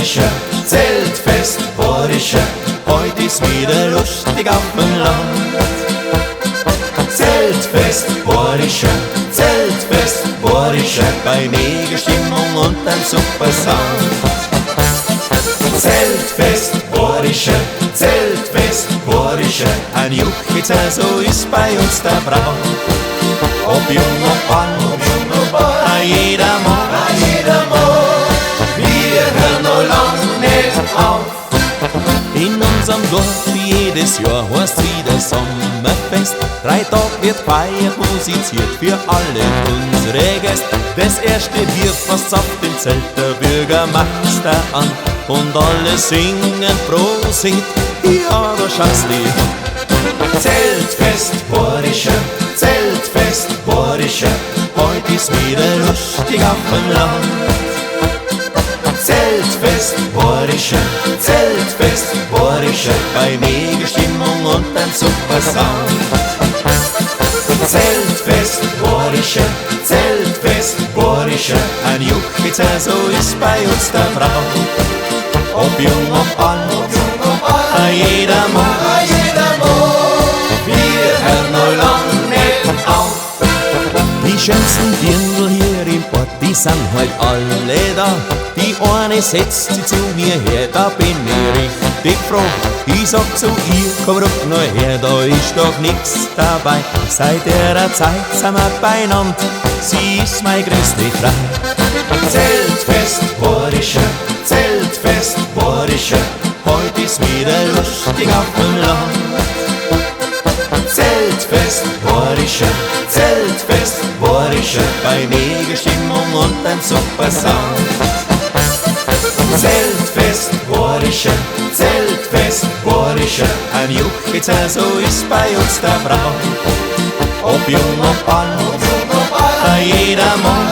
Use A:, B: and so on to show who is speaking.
A: Borische, Zeltfest, Borische, heute ist wieder lustig auf dem Land. Zeltfest, Borische, Zeltfest, Borische, bei mega Stimmung und einem super Sound. Zeltfest, Borische, Zeltfest, Borische, ein Juchitzer, so ist bei uns der Brauch. Ob jung ob alt, a jeder Mann, wir hören noch lang nicht auf. In unserem Dorf jedes Jahr heißt wieder Sommerfest. 3 Tage wird feiert, musiziert für alle unsere Gäste. Das erste Bier fasst auf dem Zelt der Bürgermeister an und alle singen Prosit, ja, da schaust du. Zeltfest, Borische, Zeltfest, Borische, heute ist wieder lustig auf dem Land. Zeltfest, Borische, Zeltfest, Borische, bei mega Stimmung und ein super Sound. Zeltfest, Borische, Zeltfest, Borische, ein Juchitzer, so ist bei uns der Brauch. Ob jung ob alt, a jeder Mann, wir hören noch lang nicht auf. Die schönsten Dirndl hier im Ort, die sind halt alle da. Die eine setzt sie zu mir her, da bin ich richtig froh. Ich sag zu ihr, komm ruck nur her, da ist doch nix dabei. Seit ihrer Zeit sind wir beieinander, sie ist meine größte Frau. Zeltfest, Borische, Zeltfest, Borische, heute ist wieder lustig auf dem Land. Zeltfest, Borische, Zeltfest, Borische, bei mega Stimmung und ein super Sound. Zeltfest, Borische, Zeltfest, Borische, ein Juchitzer, so ist bei uns der Brauch. Ob jung ob alt, a jeder Mann,